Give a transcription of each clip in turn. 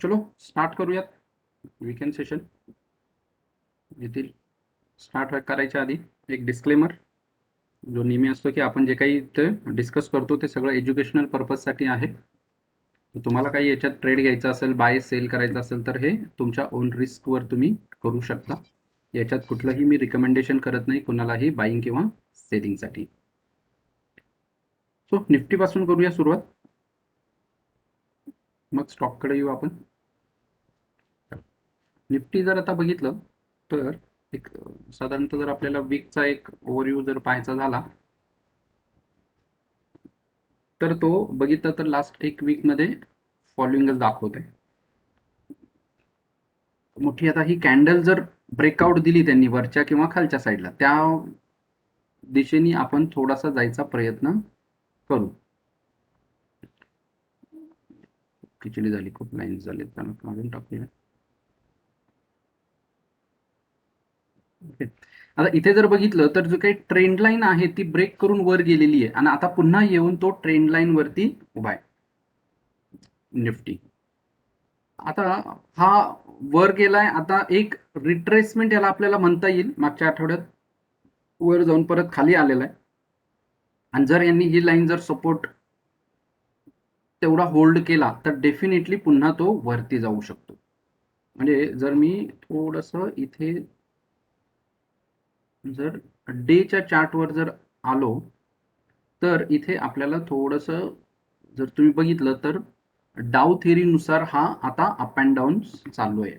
चलो स्टार्ट करूयात weekend session. येथील स्टार्ट करायच्या आधी एक डिस्क्लेमर जो नेहमी असतो की आपण जे काही इथे डिस्कस करतो ते सगळं एज्युकेशनल पर्पजसाठी आहे. तुम्हाला काही याच्यात ट्रेड घ्यायचा असेल, बाय सेल करायचं असेल तर हे तुमच्या ओन रिस्कवर तुम्ही करू शकता. याच्यात कुठलंही मी रिकमेंडेशन करत नाही कुणालाही बाईंग किंवा सेलिंगसाठी. सो निफ्टीपासून करूया सुरुवात, मग स्टॉककडे येऊ आपण. निफ्टी जर आता बघितलं तर एक साधारणतः जर आपल्याला वीकचा एक ओव्हरव्ह्यू जर पाहायचा झाला तर तो बघितला तर लास्ट एक वीक मध्ये फॉलोइंगच दाखवत आहे. मोठी आता ही कॅन्डल जर ब्रेकआउट दिली त्यांनी वरच्या किंवा खालच्या साईडला, त्या दिशेने आपण थोडासा जायचा प्रयत्न करू. खिचडी झाली, खूप लाईन्स झाले, काढून टाकूया. ओके, आता इथे जर बघितलं तर जो काही ट्रेंड लाईन आहे ती ब्रेक करून वर गेलेली आहे आणि आता पुन्हा येऊन तो ट्रेंड लाईन वरती उभा आहे निफ्टी. आता हा वर गेलाय, आता एक रिट्रेसमेंट याला आपल्याला म्हणता येईल. मागच्या आठवड्यात वर जाऊन परत खाली आलेला आहे आणि जर यांनी ही लाईन जर सपोर्ट तेवढा होल्ड केला तर डेफिनेटली पुन्हा तो वरती जाऊ शकतो. म्हणजे जर मी थोडस इथे जर डेच्या चार्टवर जर आलो तर इथे आपल्याला थोडस जर तुम्ही बघितलं तर डाव थेरीनुसार हा आता अप अँड डाऊन चालू आहे.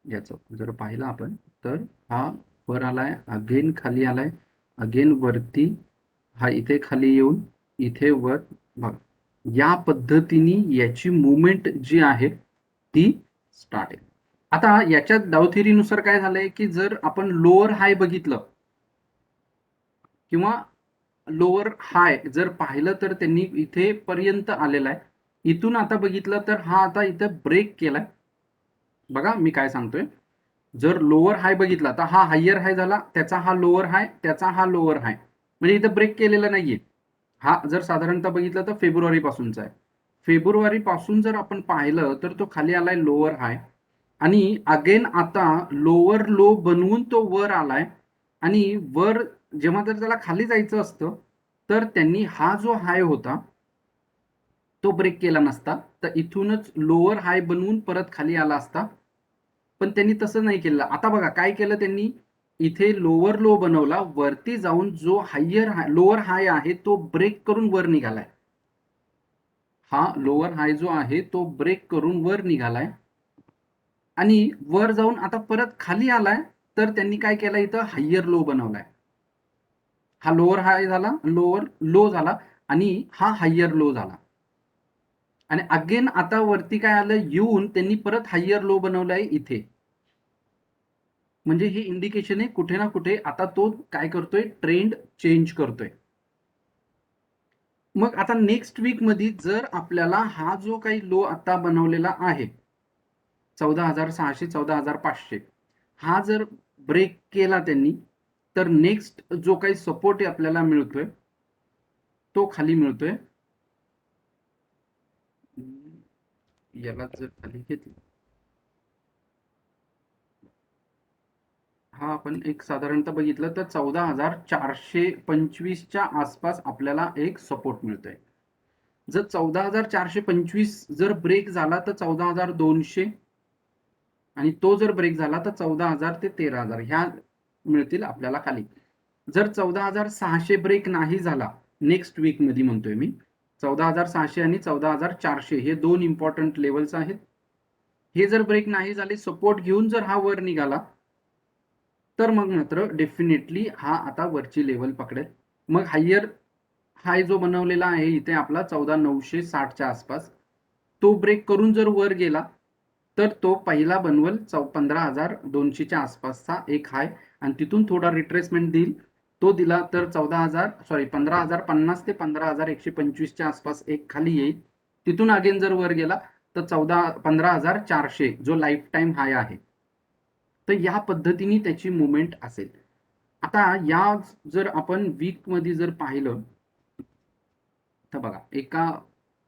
याचं जर पाहिलं आपण तर हा वर आलाय, अगेन खाली आलाय, अगेन वरती, हा इथे खाली येऊन इथे वर. बघा, या पद्धतीने याची मुवमेंट जी आहे ती स्टार्ट आहे. आता याच्यात डाव थेरीनुसार काय झालंय की जर आपण लोअर हाय बघितलं किंवा लोअर हाय जर पाहिलं तर त्यांनी इथे पर्यंत आलेला आहे. इथून आता बघितलं तर हा आता इथं ब्रेक केलाय. बघा मी काय सांगतोय, जर लोअर हाय बघितला तर हा हायर हाय झाला, त्याचा हा लोअर हाय, त्याचा हा लोअर हाय, म्हणजे इथं ब्रेक केलेला नाहीये. हा जर साधारणतः बघितलं तर फेब्रुवारी पासूनचा आहे. फेब्रुवारी पासून जर आपण पाहिलं तर तो खाली आलाय लोअर हाय आणि अगेन आता लोअर लो बनवून तो वर आलाय. आणि वर जेव्हा जर त्याला खाली जायचं असतं तर त्यांनी हा जो हाय होता तो ब्रेक केला नसता, तर इथूनच लोअर हाय बनवून परत खाली आला असता. पण त्यांनी तसं नाही केलं. आता बघा काय केलं त्यांनी, इथे लोअर लो बनवला, वरती जाऊन जो हायर हाय लोअर हाय आहे तो ब्रेक करून वर निघालाय. हा लोअर हाय जो आहे तो ब्रेक करून वर निघालाय आणि वर जाऊन आता परत खाली आलाय. तर त्यांनी काय केलं, इथं हायर लो बनवलाय. हा लोअर हाय झाला, लोअर लो झाला आणि हा हायर लो झाला. आणि अगेन आता वरती काय आलं, येऊन त्यांनी परत हायर लो बनवलाय इथे. म्हणजे हे इंडिकेशन आहे कुठे ना कुठे आता तो काय करतोय, ट्रेंड चेंज करतोय. मग आता नेक्स्ट वीक मध्ये जर आपल्याला हा जो काही लो आता बनवलेला आहे 14,600 14,500, हा जर ब्रेक केला त्यांनी तर नेक्स्ट जो काही सपोर्ट आपल्याला मिळतोय तो खाली मिळतोय. याला जर खाली घेतलं, हा आपण एक साधारणतः बघितलं तर 14,425च्या आसपास आपल्याला एक सपोर्ट मिळतोय. जर 14,425 जर ब्रेक झाला तर 14,200, आणि तो जर ब्रेक झाला तर 14,000 ते 13,000 ह्या मिळतील आपल्याला खाली. जर 14,600 ब्रेक नाही झाला नेक्स्ट वीक मध्ये म्हणतोय मी, 14,600 आणि 14,400 हे दोन इम्पॉर्टंट लेवल्स आहेत. हे जर ब्रेक नाही झाले, सपोर्ट घेऊन जर हा वर निघाला तर मग मात्र डेफिनेटली हा आता वरची लेवल पकडेल. मग हायर हाय जो बनवलेला आहे इथे आपला 14,960च्या आसपास, तो ब्रेक करून जर वर गेला तर तो पहिला बनवल 15,200च्या आसपासचा एक हाय आणि तिथून थोडा रिट्रेसमेंट देईल. तो दिला तर 15,050 ते 15,125च्या आसपास एक खाली येईल. तिथून अगेन जर वर गेला तर 15,400 जो लाईफ टाइम हाय आहे. तर या पद्धतीने त्याची मुवमेंट असेल. आता या जर आपण वीक मध्ये जर पाहिलं तर बघा, एका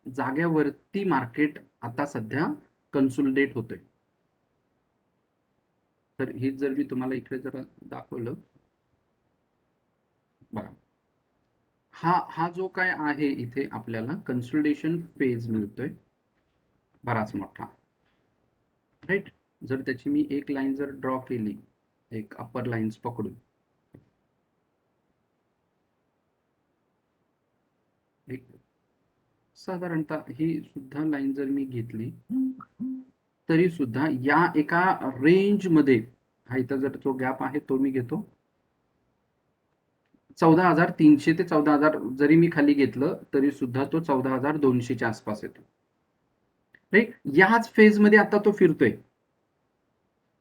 जाग्यावरती मार्केट आता सध्या कन्सोलिडेट होतोय. तर हे जर मी तुम्हाला इकडे जरा दाखवलं बघा, हा जो काय आहे इथे आपल्याला कन्सोलिडेशन फेज मिळतोय बराच मोठा, राईट. जर त्याची मी एक लाईन जर ड्रॉ केली, एक अप्पर लाईन्स पकडून, एक साधारणतः ही सुद्धा लाईन जर मी घेतली तरी सुद्धा या एका रेंज मध्ये, हा इथं जर तो गॅप आहे तो मी घेतो 14,300 ते 14,000 जरी मी खाली घेतलं तरी सुद्धा तो 14,200च्या आसपास येतो, राईट. याच फेज मध्ये आता तो फिरतोय.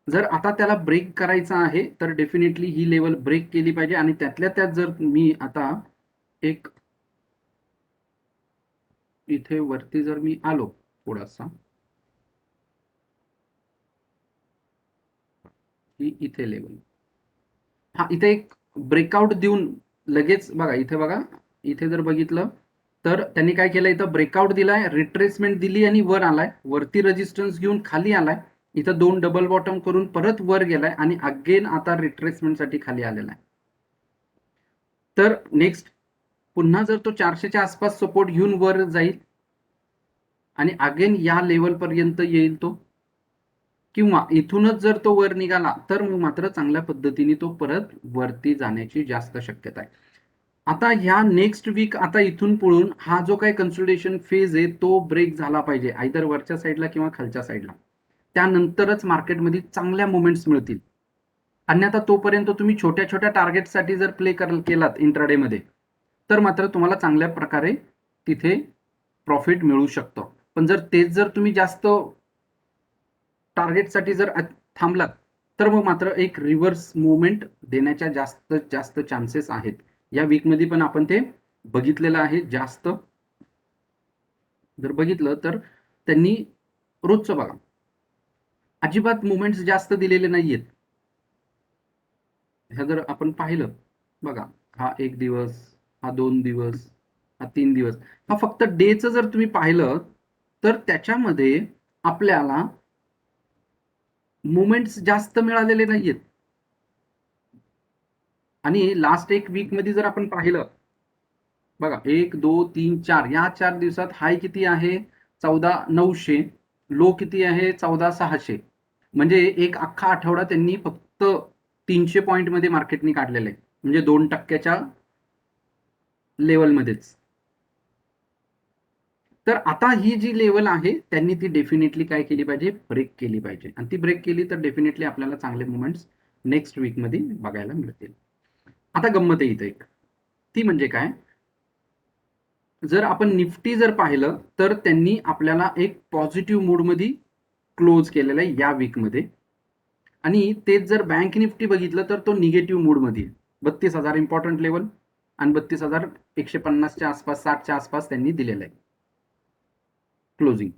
जर आता त्याला ब्रेक करायचा आहे तर डेफिनेटली ही लेवल ब्रेक केली पाहिजे, आणि त्यातल्या त्यात जर मी आता एक इथे वरती जर मी आलो थोडासा, ही इथे लेवल, हा इथे एक ब्रेकआउट देऊन लगेच बघा, इथे बघा, इथे जर बघितलं तर त्यांनी काय केलं, इथं ब्रेकआउट दिलाय, रिट्रेसमेंट दिली आणि वर आलाय, वरती रेजिस्टन्स घेऊन खाली आलाय, इथं 2 डबल बॉटम करून परत वर गेलाय आणि अगेन आता रिट्रेसमेंट साठी खाली आलेला आहे. तर नेक्स्ट पुन्हा जर तो 400च्या आसपास सपोर्ट घेऊन वर जाईल आणि अगेन या लेवल पर्यंत येईल तो, किंवा इथूनच जर तो वर निघाला तर मग मात्र चांगल्या पद्धतीने तो परत वरती जाण्याची जास्त शक्यता आहे. आता ह्या नेक्स्ट वीक आता इथून पुढून हा जो काही कन्सोलिडेशन फेज आहे तो ब्रेक झाला पाहिजे, आयदर वरच्या साईडला किंवा खालच्या साईडला, त्यानंतरच मार्केटमध्ये चांगल्या मुवमेंट्स मिळतील. अन्यथा तोपर्यंत तुम्ही छोट्या छोट्या टार्गेटसाठी जर प्ले केलात इंट्राडे मध्ये तर मात्र तुम्हाला चांगल्या प्रकारे तिथे प्रॉफिट मिळू शकतं. पण जर तेच जर तुम्ही जास्त टार्गेटसाठी जर थांबलात तर मग मात्र एक रिव्हर्स मुवमेंट देण्याच्या जास्त जास्त चान्सेस आहेत. या वीकमध्ये पण आपण ते बघितलेलं आहे. जास्त जर बघितलं तर त्यांनी रोजचं बघा अजिबात मुवमेंट्स जास्त दिलेले नाहीयेत. ह्या जर आपण पाहिलं बघा, हा 1 दिवस, हा 2 दिवस, हा 3 दिवस, हा फक्त डेचं जर तुम्ही पाहिलं तर त्याच्यामध्ये आपल्याला मुवमेंट्स जास्त मिळालेले नाहीयेत. आणि लास्ट एक वीक मध्ये जर आपण पाहिलं बघा, 1 2 3 4 या 4 दिवसात हाय किती आहे 14,900, लो किती आहे 14,600. म्हणजे एक अख्खा आठवडा त्यांनी फक्त 300 पॉईंट मध्ये मार्केटनी काढलेलं आहे, म्हणजे 2% लेवलमध्येच. तर आता ही जी लेवल आहे त्यांनी ती डेफिनेटली काय केली पाहिजे, ब्रेक केली पाहिजे, आणि ती ब्रेक केली तर डेफिनेटली आपल्याला चांगले मुवमेंट्स नेक्स्ट वीक मध्ये बघायला मिळतील. आता गंमत आहे इथे एक, ती म्हणजे काय, जर आपण निफ्टी जर पाहिलं तर त्यांनी आपल्याला एक पॉझिटिव्ह मूड मध्ये क्लोज केलेला आहे या वीक मध्ये, आणि तेच जर बँक निफ्टी बघितलं तर तो निगेटिव्ह मूड मध्ये 32,000 इम्पॉर्टंट लेवल आणि 32,150च्या आसपास 60च्या आसपास त्यांनी दिलेलं आहे क्लोजिंग.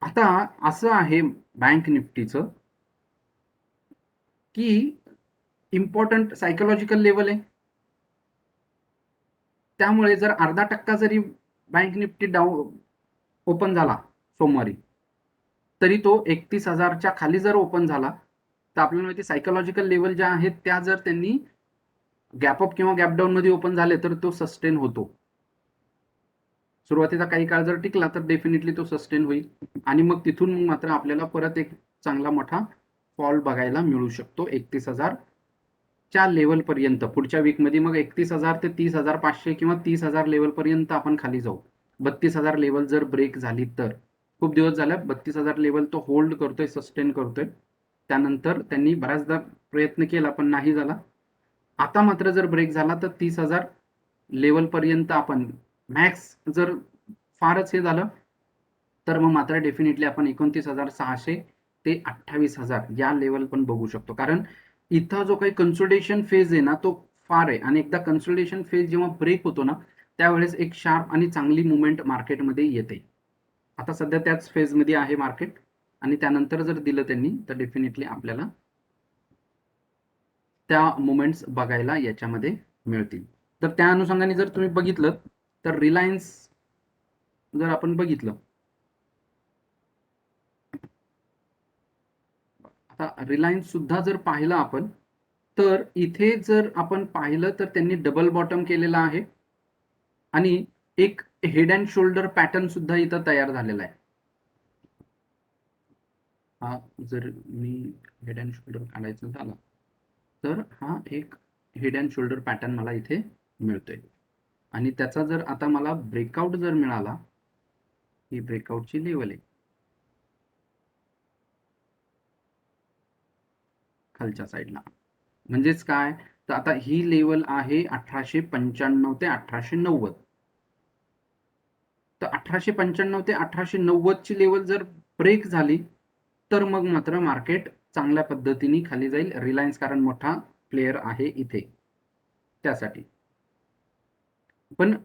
आता असं आहे बँक निफ्टीचं की इम्पॉर्टंट सायकोलॉजिकल लेवल आहे, त्यामुळे जर 0.5% जरी बँक निफ्टी डाऊन ओपन झाला सोमवारी तरी तो 31,000च्या खाली जर ओपन झाला तर आपल्याला माहिती सायकोलॉजिकल लेवल ज्या आहेत त्या जर त्यांनी गॅपअप किंवा गॅपडाऊन मध्ये ओपन झाले तर तो सस्टेन होतो. सुरुवातीचा काही काळ जर टिकला तर डेफिनेटली तो सस्टेन होईल, आणि मग तिथून मात्र आपल्याला परत एक चांगला मोठा फॉल बघायला मिळू शकतो 31,000च्या लेवल पर्यंत पुढच्या वीक मध्ये. मग 31,000 ते 30,500 किंवा 30,000 लेवल पर्यंत आपण खाली जाऊ. 32,000 लेवल जर ब्रेक झाली तर, खूप दिवस झाल्या 32,000 लेवल तो होल्ड करतोय, सस्टेन करतोय. त्यानंतर त्यांनी बऱ्याचदा प्रयत्न केला पण नाही झाला. आता मात्र जर ब्रेक झाला तर 30,000 लेवल पर्यंत आपण मॅक्स, जर फारच हे झालं तर मग मात्र डेफिनेटली आपण 29,600 ते 28,000 या लेवल पण बघू शकतो. कारण इथं जो काही कन्सोलिडेशन फेज आहे ना तो फार आहे, आणि एकदा कन्सोलिडेशन फेज जेव्हा ब्रेक होतो ना त्यावेळेस एक शार्प आणि चांगली मुवमेंट मार्केटमध्ये येते. आता सध्या त्याच फेजमध्ये आहे मार्केट, आणि त्यानंतर जर दिलं त्यांनी तर डेफिनेटली आपल्याला त्या मुवमेंट्स बघायला याच्यामध्ये मिळतील. तर त्या अनुषंगाने जर तुम्ही बघितलं तर रिलायन्स जर आपण बघितलं आता रिलायन्स सुद्धा जर पाहिलं आपण, तर इथे जर आपण पाहिलं तर त्यांनी डबल बॉटम केलेला आहे आणि एक हेड अँड शोल्डर पॅटर्न सुद्धा इथं तयार झालेला आहे. हा जर मी हेड अँड शोल्डर काढायचा झाला तर हा एक हेड अँड शोल्डर पॅटर्न मला इथे मिळतोय आणि त्याचा जर आता मला ब्रेकआउट जर मिळाला, ही ब्रेकआउटची लेवल आहे खालच्या साईडला, म्हणजेच काय, तर आता ही लेवल आहे 1895 ते 1890. तर 1895 ते 1890 ची लेवल जर ब्रेक झाली तर मग मात्र मार्केट चांगल्या पद्धतीने खाली जाईल. रिलायन्स कारण मोठा प्लेयर आहे इथे, त्यासाठी. पण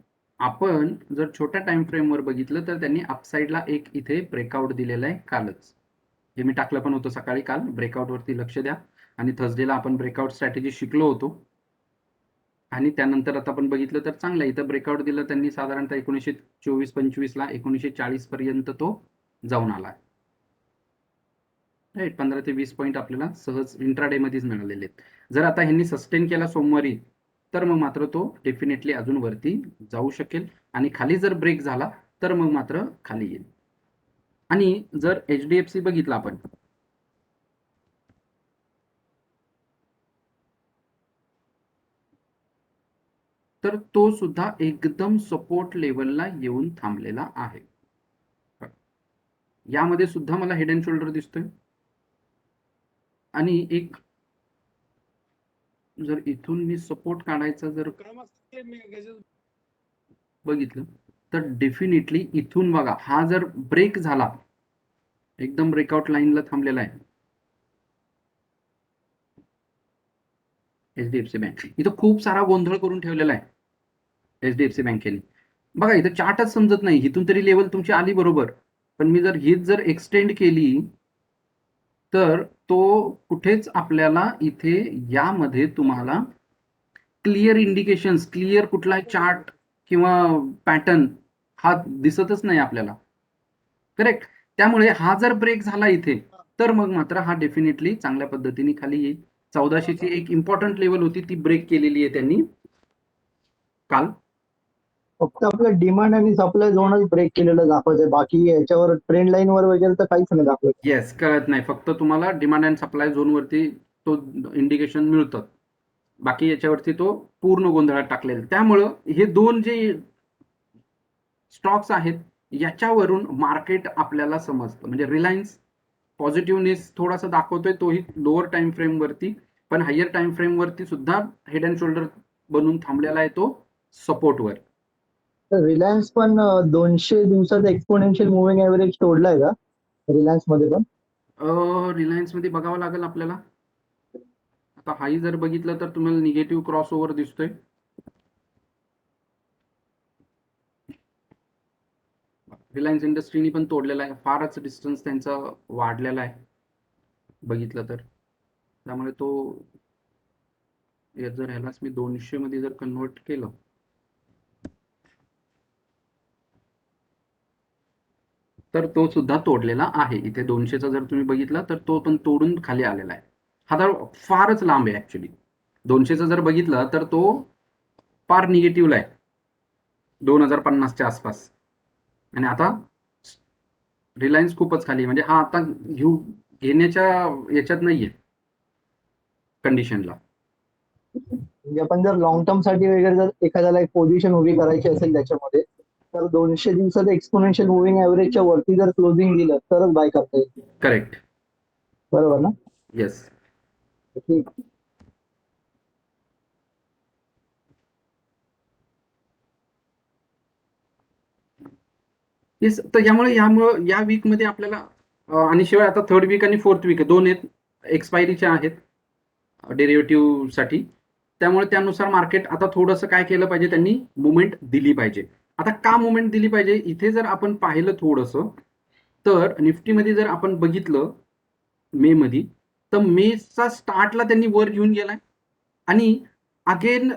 आपण जर छोट्या टाइम फ्रेमवर बघितलं तर त्यांनी अपसाईडला एक इथे ब्रेकआउट दिलेला आहे कालच. हे मी टाकलं पण होतं सकाळी काल. ब्रेकआउटवरती लक्ष द्या. आणि थर्सडेला आपण ब्रेकआउट स्ट्रॅटेजी शिकलो होतो. आणि त्यानंतर आता आपण बघितलं तर चांगलं इथं ब्रेकआउट दिलं त्यांनी साधारणतः 1924-25 ला 1940 पर्यंत तो जाऊन आला. राईट, 15 ते 20 पॉईंट आपल्याला सहज इंट्राडे मध्येच मिळालेले आहेत. जर आता ह्यांनी सस्टेन केला सोमवारी तर मग मात्र तो डेफिनेटली अजून वरती जाऊ शकेल आणि खाली जर ब्रेक झाला तर मग मात्र खाली येईल. आणि जर HDFC बघितला आपण, तर तो सुद्धा एकदम सपोर्ट लेवलला येऊन थांबलेला आहे. यामध्ये सुद्धा मला हेड अँड शोल्डर दिसतोय आणि एक जर इथून मी सपोर्ट काढायचा जर बघितलं तर डेफिनेटली इथून बघा, हा जर ब्रेक झाला, एकदम ब्रेकआउट लाईनला थांबलेला आहे HDFC बँक. इथं खूप सारा गोंधळ करून ठेवलेला आहे HDFC बँकेने. बघा इथं चार्टच समजत नाही. इथून तरी लेवल तुमची आली बरोबर, पण मी जर हीच जर एक्सटेंड केली तर तो कुठेच आपल्याला इथे यामध्ये तुम्हाला क्लिअर इंडिकेशन्स, क्लिअर कुठलाही चार्ट किंवा पॅटर्न हा दिसतच नाही आपल्याला. करेक्ट. त्यामुळे हा जर ब्रेक झाला इथे तर मग मात्र हा डेफिनेटली चांगल्या पद्धतीने खाली येईल. 1400 ची एक इम्पॉर्टंट लेवल होती ती ब्रेक केलेली आहे त्यांनी काल. फक्त आपलं डिमांड आणि सप्लाय झोनच ब्रेक केलेलं दाखवतंय. बाकी याच्यावर ट्रेंड लाईन वर वगैरे तर काहीच नाही दाखवत. येस, कळत नाही. फक्त तुम्हाला डिमांड अँड सप्लाय झोनवरती तो इंडिकेशन मिळतं. बाकी याच्यावरती तो पूर्ण गोंधळात टाकलेला. त्यामुळं हे दोन जे स्टॉक्स आहेत याच्यावरून मार्केट आपल्याला समजतं. म्हणजे रिलायन्स पॉझिटिव्हनेस थोडासा दाखवतोय, तोही लोअर टाइम फ्रेम वरती, पण हायर टाइम फ्रेम वरती सुद्धा हेड अँड शोल्डर बनून थांबलेला आहे तो सपोर्टवर. रिलायन्स पण 200 दिवसाचा एक्सपोनेन्शियल मुव्हिंग ऍव्हरेज तोडलाय का रिलायन्स मध्ये पण? रिलायन्स मध्ये बघावं लागेल आपल्याला. आता हाही जर बघितलं तर तुम्हाला निगेटिव्ह क्रॉस ओव्हर दिसतोय. रिलायन्स इंडस्ट्रीनी पण तोडलेला आहे. फारच डिस्टन्स त्यांचा वाढलेला आहे बघितलं तर. त्यामुळे तो जर ह्यालाच मी 200 मध्ये जर कन्वर्ट केलं तर तो सुद्धा तोडलेला आहे. इथे 200चा जर तुम्ही बघितला तर तो पण तोडून खाली आलेला आहे. हा तर फारच लांब आहे ऍक्च्युली. 200चा जर बघितला तर तो फार निगेटिव्हला आहे 2050च्या आसपास. आणि आता रिलायन्स खूपच खाली, म्हणजे हा आता घेण्याच्या याच्यात नाहीये कंडिशनला. म्हणजे आपण जर लॉंग टर्म साठी वगैरे जर एखाद्याला एक पोझिशन उभी करायची असेल त्याच्यामध्ये, तर 200 दिवसाचा एक्सपोनेन्शियल मुव्हिंग ऍव्हरेजच्या वरती जर क्लोजिंग दिलं तरच बाय करता येईल. करेक्ट. बरोबर ना? येस. ठीक. येस. तर यामुळे या वीक मध्ये आपल्याला आणि शिवाय आता थर्ड वीक आणि फोर्थ वीक दोन आहेत, एक्सपायरीच्या आहेत डेरिव्हेटिव्ह साठी. त्यामुळे त्यानुसार मार्केट आता थोडंसं काय केलं पाहिजे, त्यांनी मुवमेंट दिली पाहिजे. आता का मुवमेंट दिली पाहिजे, इथे जर आपण पाहिलं थोडंसं तर निफ्टीमध्ये जर आपण बघितलं मे मध्ये, तर मेचा स्टार्टला त्यांनी वर घेऊन गेलाय आणि अगेन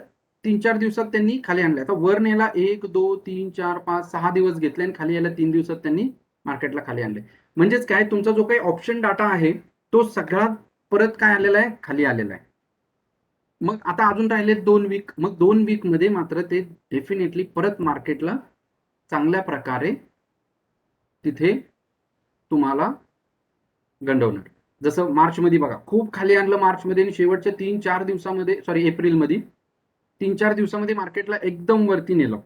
3-4 दिवसात त्यांनी खाली आणले. आता वर नेला 1, 2, 3, 4, 5, 6 दिवस घेतले आणि खाली यायला 3 दिवसात त्यांनी मार्केटला खाली आणले. म्हणजेच काय, तुमचा जो काही ऑप्शन डाटा आहे तो सगळा परत काय आलेलं आहे, खाली आलेलं आहे. मग आता अजून राहिले 2 वीक. मग 2 वीक मध्ये मात्र ते डेफिनेटली परत मार्केटला चांगल्या प्रकारे तिथे तुम्हाला गंडवणार. जसं मार्च मध्ये बघा, खूप खाली आणलं मार्च मध्ये आणि शेवटच्या 3-4 दिवसामध्ये, सॉरी एप्रिल मध्ये 3-4 दिवसामध्ये मार्केटला एकदम वरती नेलं.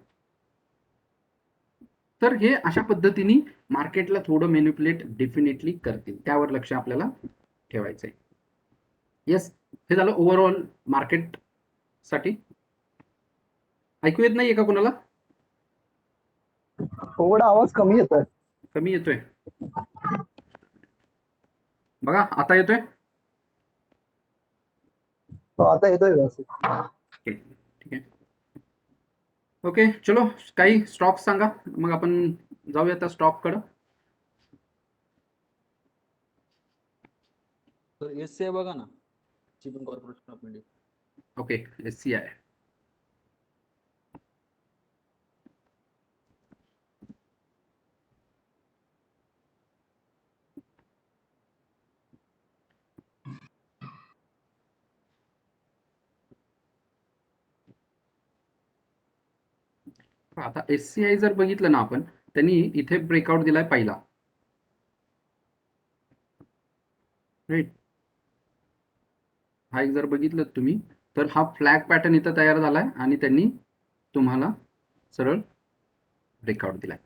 तर हे अशा पद्धतीने मार्केटला थोडं मॅनिप्युलेट डेफिनेटली करतील, त्यावर लक्ष आपल्याला ठेवायचं आहे. येस, हे झालं ओव्हरऑल मार्केट साठी. ऐकू येत नाहीये का कोणाला? थोडा आवाज कमी येतोय. कमी येतोय बघा, आता येतोय. तो आता येतोय व्यवस्थित. ओके, ठीक आहे. ओके, चलो काही स्टॉक सांगा, मग आपण जाऊया आता स्टॉक कडे. तर एससीआय बघा ना, shipping corporation of India. Okay, SCI. आता SCI जर बघितलं ना आपण, त्यांनी इथे ब्रेकआउट दिलाय पहिला, राईट. हा एक जर बघितलं तुम्ही तर हा फ्लॅग पॅटर्न इथं तयार झालाय आणि त्यांनी तुम्हाला सरळ ब्रेकआउट दिलाय.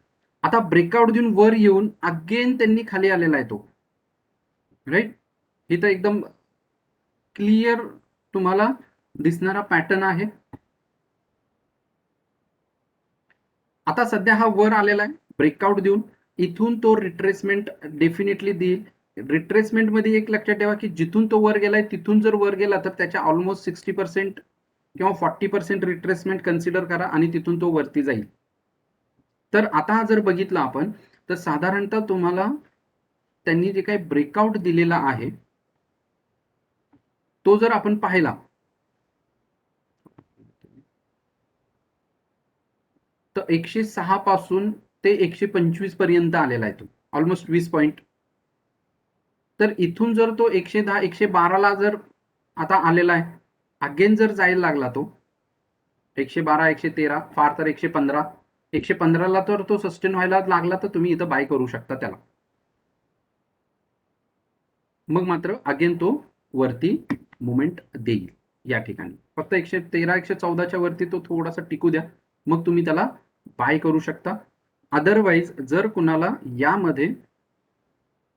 आता ब्रेकआउट देऊन वर येऊन अगेन त्यांनी खाली आलेला आहे तो, राईट. इथं एकदम क्लिअर तुम्हाला दिसणारा पॅटर्न आहे. आता सध्या हा वर आलेला आहे ब्रेकआउट देऊन, इथून तो रिट्रेसमेंट डेफिनेटली देईल. रिट्रेसमेंट मध्ये एक लक्षात ठेवा की जिथून तो वर गेलाय तिथून जर वर गेला तर त्याच्या ऑलमोस्ट 60% किंवा 40% रिट्रेसमेंट कन्सिडर करा आणि तिथून तो वरती जाईल. तर आता जर बघितलं आपण तर साधारणतः तुम्हाला त्यांनी जे काही ब्रेकआउट दिलेला आहे तो जर आपण पाहिला तर 106 पासून ते 125 पर्यंत आलेला आहे तो, ऑलमोस्ट 20 पॉईंट. तर इथून जर तो 110 112 ला जर आता आलेला आहे, अगेन जर जायला लागला तो 112 113 फार तर 115 115 ला तर तो सस्टेन व्हायला लागला तर तुम्ही इथं बाय करू शकता त्याला. मग मात्र अगेन तो वरती मुवमेंट देईल. या ठिकाणी फक्त 113 114 वरती तो थोडासा टिकू द्या, मग तुम्ही त्याला बाय करू शकता. अदरवाईज जर कुणाला यामध्ये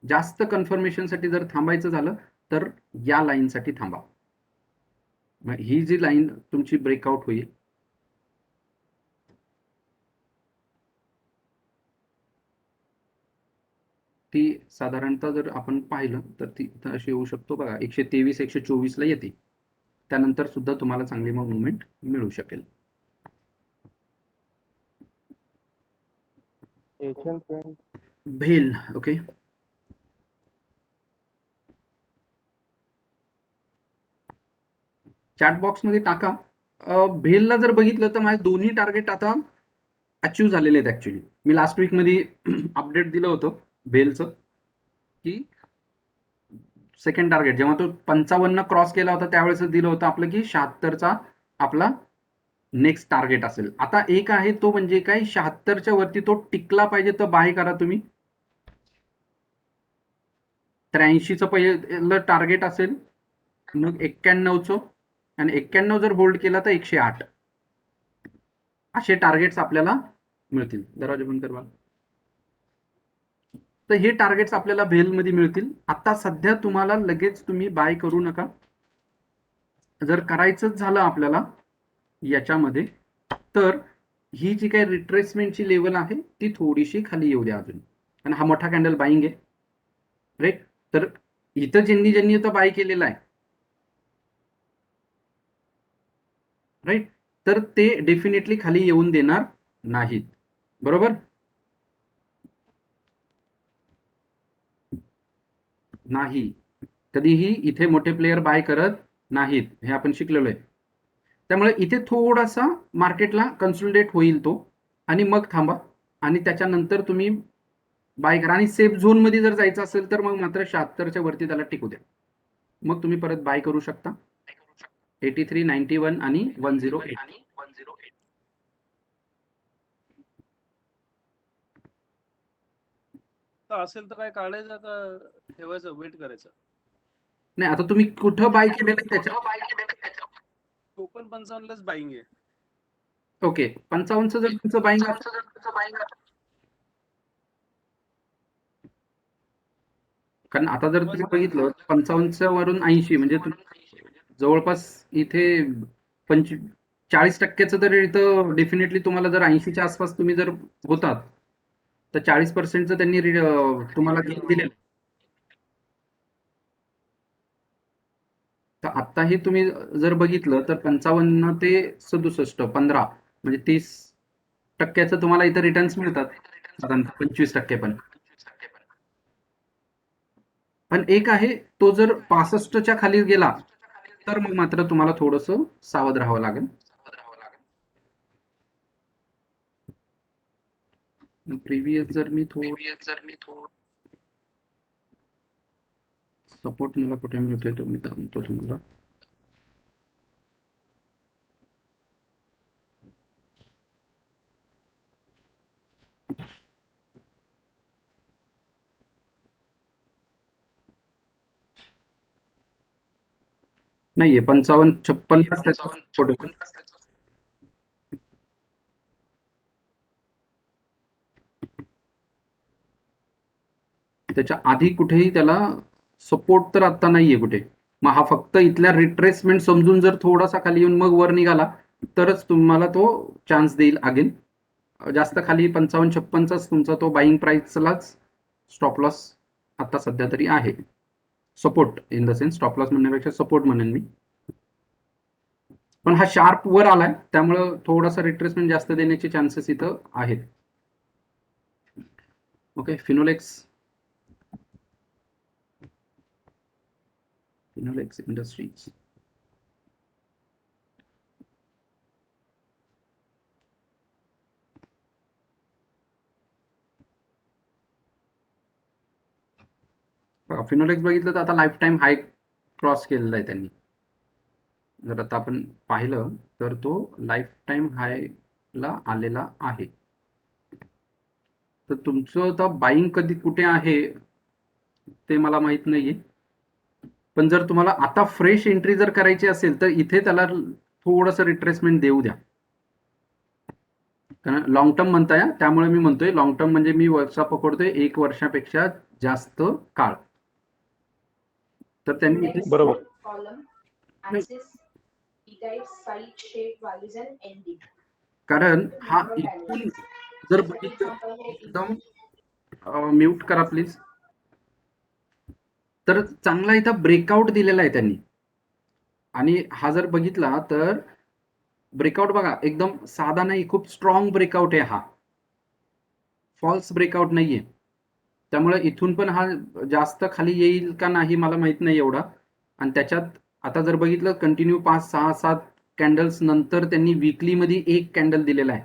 जास्त कन्फर्मेशन साठी जर थांबायचं झालं तर या लाईन साठी थांबा. ही जी लाईन तुमची ब्रेकआउट होईल ती साधारणतः जर आपण पाहिलं तर ती अशी येऊ शकतो बघा, 123 124 ला येते. त्यानंतर सुद्धा तुम्हाला चांगली मग मुवमेंट मिळू शकेल. भेल, ओके. चॅट बॉक्स मध्ये टाका. भेलला जर बघितलं तर माझे दोन्ही टार्गेट आता अचीव्ह झालेले आहेत. ऍक्च्युली मी लास्ट वीक मध्ये अपडेट दिलं होतं भेलचं की सेकंड टार्गेट जेव्हा तो 55 क्रॉस केला होता त्यावेळेस दिलं होतं आपलं की 76चा आपला नेक्स्ट टार्गेट असेल. आता एक आहे तो म्हणजे काय 76च्या वरती तो टिकला पाहिजे तर बाय करा तुम्ही. 83चं पहिलं टार्गेट असेल, मग 91चं, आणि 91 जर होल्ड केला तर 108 असे टार्गेट्स आपल्याला मिळतील. दरवाजे बंद करवा. तर हे टार्गेट्स आपल्याला भेल मध्ये मिळतील. आता सध्या तुम्हाला लगेच तुम्ही बाय करू नका. जर करायचंच झालं आपल्याला याच्यामध्ये तर ही जी काही रिट्रेसमेंटची लेवल आहे ती थोडीशी खाली येऊ द्या अजून, आणि हा मोठा कॅन्डल बाईंग आहे, राईट. तर इथं ज्यांनी ज्यांनी इथं बाय केलेला आहे, राईट, तर ते डेफिनेटली खाली येऊन देणार नाहीत, बरोबर. नाही, कधीही इथे मोठे प्लेयर बाय करत नाहीत, हे आपण शिकलेलो आहे. त्यामुळे इथे थोडासा मार्केटला कन्सोलिडेट होईल तो, आणि मग थांबा आणि त्याच्यानंतर तुम्ही बाय करा. आणि सेफ झोन मध्ये जर जायचं असेल तर मग मात्र 76च्या वरती त्याला टिकू द्या. मग तुम्ही परत बाय करू शकता 83, 91 आणि 108. तर असेल तर काय काढायचं का ठेवायचं वेट करायचं? नाही, आता तुम्ही कुठं बाय केलेलं आहे त्याच्या टोकन 55लाच बाईंग आहे. ओके, 55चं जर तुमचं बाईंग कारण आता जर तुम्ही बघितलं 55च्या वरून 80 म्हणजे जवळपास इथे 40% तर इथं डेफिनेटली तुम्हाला जर 80च्या आसपास तुम्ही जर होतात तर 40%चं त्यांनी तुम्हाला गेन दिलेलं. तर आत्ताही तुम्ही जर बघितलं तर 55 ते 67 15 म्हणजे 30% तुम्हाला इथं रिटर्न्स मिळतात, साधारणतः 25% पण एक आहे तो जर 65च्या खाली गेला तर मग मात्र तुम्हाला थोडंसं सावध राहावं लागेल. प्रिव्हियस जर मी सपोर्ट मला कुठे मिळतोय तो मी सांगतो तुम्हाला. नाहीये 55-56 त्याच्या आधी कुठेही त्याला सपोर्ट तर आता नाहीये कुठे. मग हा फक्त इथल्या रिट्रेसमेंट समजून जर थोडासा खाली येऊन मग वर निघाला तरच तुम्हाला तो चान्स देईल अगेन. जास्त खाली 55-56चाच तुमचा तो बाईंग प्राइसलाच स्टॉप लॉस आता सध्या तरी आहे. Support in the sense stop loss म्हणण्यापेक्षा सपोर्ट म्हणेन मी. पण हा शार्प वर आलाय त्यामुळं थोडासा रिट्रेसमेंट जास्त देण्याचे चान्सेस इथं आहेत. ओके, फिनोलेक्स इंडस्ट्रीज फिनोलेक्स बघितलं तर आता लाईफ टाईम हाय क्रॉस केलेला आहे त्यांनी. जर आता आपण पाहिलं तर तो लाईफ टाईम हायला आलेला आहे. तर तुमचं आता बाईंग कधी कुठे आहे ते मला माहित नाहीये. पण जर तुम्हाला आता फ्रेश एंट्री जर करायची असेल तर इथे त्याला थोडंसं रिट्रेसमेंट देऊ द्या. कारण लॉंग टर्म म्हणताय त्यामुळे मी म्हणतोय लॉंग टर्म म्हणजे मी वर्षा पकडतोय 1 वर्षापेक्षा जास्त काळ. तर त्यांनी इथे बरोबर. कारण हा इथून जर बघितलं एकदम म्यूट करा प्लीज. तर चांगला इथं ब्रेकआउट दिलेला आहे त्यांनी आणि हा जर बघितला तर ब्रेकआउट बघा एकदम साधा नाही, खूप स्ट्रॉंग ब्रेकआउट आहे हा, फॉल्स ब्रेकआउट नाहीये. त्यामुळे इथून पण हा जास्त खाली येईल का नाही मला माहित नाही एवढा. आणि त्याच्यात आता जर बघितलं कंटिन्यू 5, 6, 7 कॅन्डल्स नंतर त्यांनी वीकली मध्ये एक कॅन्डल दिलेला आहे.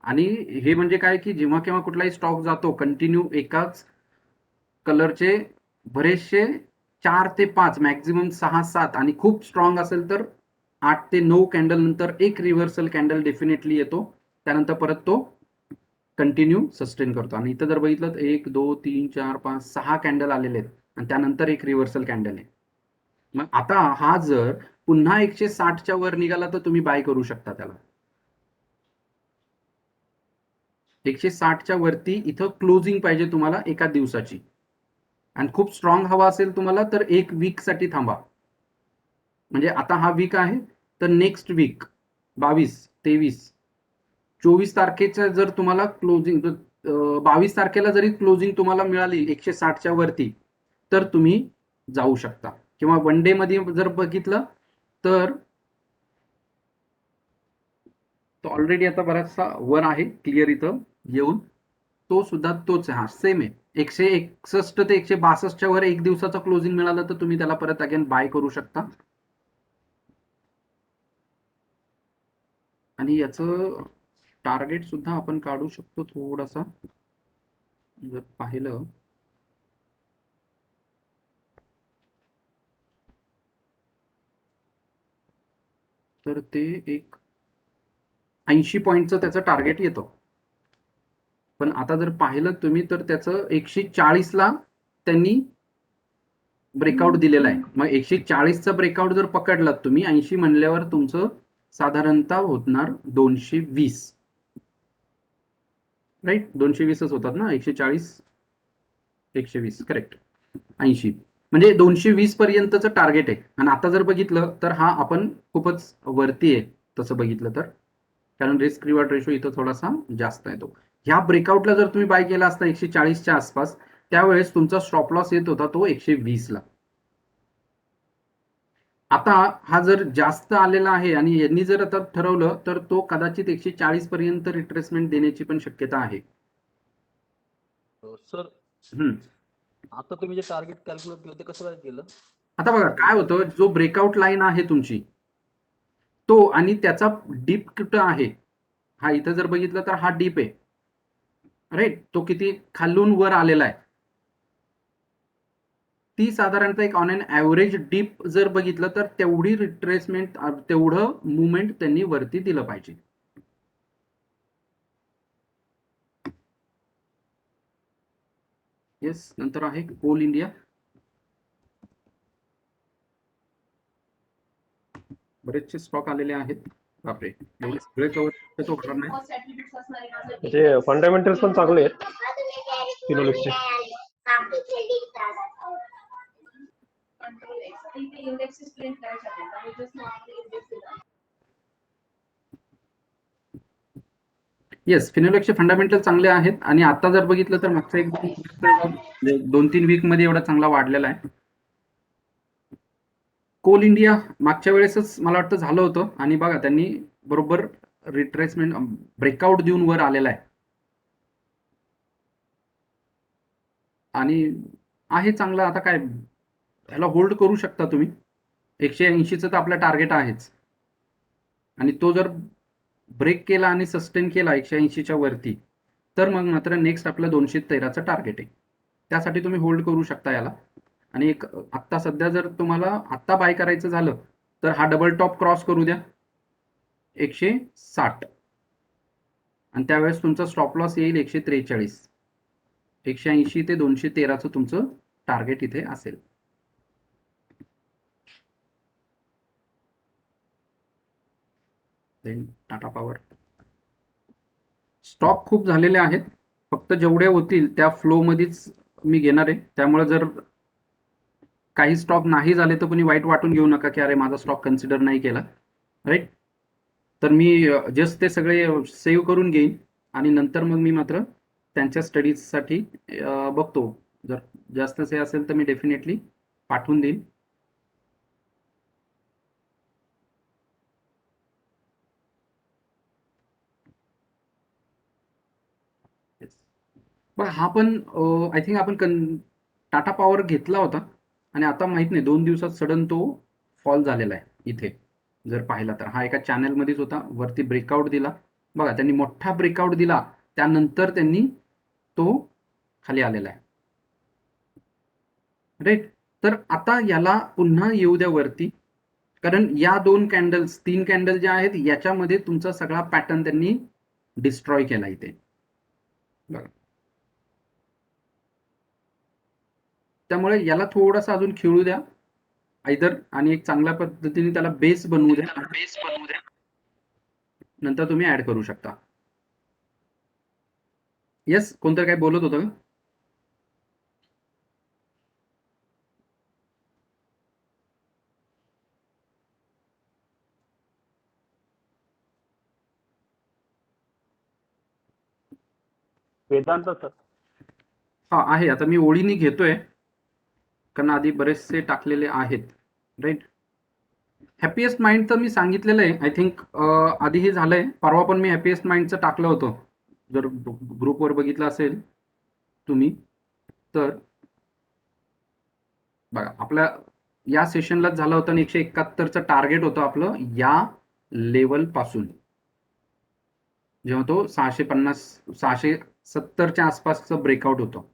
आणि हे म्हणजे काय की जेव्हा केव्हा कुठलाही स्टॉक जातो कंटिन्यू एकाच कलरचे बरेचसे 4 ते 5 मॅक्झिमम 6, 7 आणि खूप स्ट्रॉंग असेल तर 8 ते 9 कॅन्डल नंतर एक रिव्हर्सल कॅन्डल डेफिनेटली येतो. त्यानंतर परत तो कंटिन्यू सस्टेन करतो. आणि इथं जर बघितलं तर 1, 2, 3, 4, 5, 6 कॅन्डल आलेले आहेत आणि त्यानंतर एक रिव्हर्सल कॅन्डल आहे. मग आता हा जर पुन्हा 160च्या वर निघाला तर तुम्ही बाय करू शकता त्याला. 160च्या वरती इथं क्लोजिंग पाहिजे तुम्हाला एका दिवसाची. आणि खूप स्ट्रॉंग हवा असेल तुम्हाला तर 1 वीक साठी थांबा. म्हणजे आता हा वीक आहे तर नेक्स्ट वीक 22, 23, 24 तारखेच्या जर तुम्हाला क्लोजिंग 22 तारखेला जरी क्लोजिंग तुम्हाला मिळाली 160च्या वरती तर तुम्ही जाऊ शकता. किंवा वन डे मध्ये जर बघितलं तर तो ऑलरेडी आता बराचसा वर आहे क्लिअर इथं येऊन. तो सुद्धा तोच आहे, हा सेम आहे. 161 ते 162च्या वर एक दिवसाचा क्लोजिंग मिळालं तर तुम्ही त्याला परत अगेन बाय करू शकता. आणि याचं टार्गेट सुद्धा आपण काढू शकतो थोडासा जर पाहिलं तर ते एक 80 पॉईंटचं त्याचं टार्गेट येतं. पण आता जर पाहिलं तुम्ही तर त्याचं 140ला त्यांनी ब्रेकआउट दिलेला आहे. मग 140चा ब्रेकआउट जर पकडलात तुम्ही 80 म्हणल्यावर तुमचं साधारणतः होणार 220, राईट? 220च होतात ना, 140 120 करेक्ट. 80 म्हणजे 220 पर्यंतचं टार्गेट आहे. आणि आता जर बघितलं तर हा आपण खूपच वरती आहे तसं बघितलं तर, कारण रिस्क रिवॉर्ड रेशो इथं थोडासा जास्त आहे. तो ह्या ब्रेकआउटला जर तुम्ही बाय केला असता 140च्या आसपास, त्यावेळेस तुमचा स्टॉप लॉस येत होता तो 120ला. आता हा जर जास्त आलेला आहे आणि यांनी जर आता ठरवलं तर तो कदाचित 140 पर्यंत रिट्रेसमेंट देण्याची पण शक्यता आहे. सर हम्म. आता तुम्ही जे टार्गेट कॅल्क्युलेट केलं ते कसं काय केलं? आता बघा काय होतं, जो ब्रेकआउट लाईन आहे तुमची तो आणि त्याचा डीप कुठं आहे, हा इथं जर बघितलं तर हा डीप आहे, राईट? तो किती खालून वर आलेला आहे. ती साधारणतः एक ऑन एन ऍव्हरेज डीप जर बघितलं तर तेवढी रिट्रेसमेंट, तेवढं मुवमेंट त्यांनी वरती दिलं पाहिजे. येस. नंतर आहे कोल इंडिया. बरेचसे स्टॉक आलेले आहेत. बापरे, एवढे सगळे कव्हर तो होणार नाही. म्हणजे फंडामेंटल्स पण चांगले आहेत फिनोलेक्सचे. येस, फिनोलेक्सचे फंडामेंटल चांगले आहेत आणि आता जर बघितलं तर मागच्या एक 2-3 वीक मध्ये एवढा चांगला वाढलेला आहे. कोल इंडिया मागच्या वेळेसच मला वाटतं झालं होतं आणि बघा त्यांनी बरोबर रिट्रेसमेंट ब्रेकआउट देऊन वर आलेला आहे आणि आहे चांगला. आता काय ह्याला होल्ड करू शकता तुम्ही. 180चं तर आपलं टार्गेट आहेच आणि तो जर ब्रेक केला आणि सस्टेन केला 180च्या वरती तर मग मात्र नेक्स्ट आपलं 213चं टार्गेट आहे. त्यासाठी तुम्ही होल्ड करू शकता याला. आणि एक आत्ता सध्या जर तुम्हाला आत्ता बाय करायचं झालं तर हा डबल टॉप क्रॉस करू द्या 160 आणि त्यावेळेस तुमचा स्टॉप लॉस येईल 143. 180 ते 213चं तुमचं टार्गेट इथे असेल. Then tata power. स्टॉक खूप झालेले आहेत, फक्त जेवढे होतील त्या फ्लो मध्येच मी घेणार आहे. त्यामुळे जर काही स्टॉक नाही झाले तर कोणी वाईट वाटून घेऊ नका की अरे माझा स्टॉक कन्सिडर नाही केला, राईट? तर मी जस्ट ते सगळे सेव्ह करून घेईन आणि नंतर मग मी मात्र त्यांच्या स्टडीजसाठी बघतो. जर जास्त से असेल तर मी डेफिनेटली पाठवून देईन. बघा हा पण आय थिंक आपण टाटा पॉवर घेतला होता आणि आता माहित नाही 2 दिवसात सडन तो फॉल झालेला आहे. इथे जर पाहिला तर हा एका चॅनलमध्येच होता, वरती ब्रेकआउट दिला. बघा त्यांनी मोठा ब्रेकआउट दिला, त्यानंतर त्यांनी तो खाली आलेला आहे, राईट? तर आता याला पुन्हा येऊ द्या वरती, कारण या 2 कॅन्डल्स 3 कॅन्डल ज्या आहेत याच्यामध्ये तुमचा सगळा पॅटर्न त्यांनी डिस्ट्रॉय केला इथे. बघा त्यामुळे याला थोडासा अजून खेळू द्या आयदर आणि एक चांगल्या पद्धतीने त्याला बेस बनवू द्या. नंतर तुम्ही ऍड करू शकता. येस, कोणतं काय बोलत होतं का? वेदांत सर. हा आहे. आता मी ओळीने घेतोय कारण आधी बरेचसे टाकलेले आहेत, राईट? हॅपीएस्ट माइंड तर मी सांगितलेलं आहे आय थिंक, आधी हे झालंय. परवा पण मी हॅपीएस्ट माइंडचं टाकलं होतं, जर ग्रुपवर बघितलं असेल तुम्ही तर. बघा आपल्या या सेशनलाच झालं होतं आणि 171चं टार्गेट होतं आपलं या लेवल पासून, जेव्हा तो 650 670च्या आसपासचं ब्रेकआउट होतं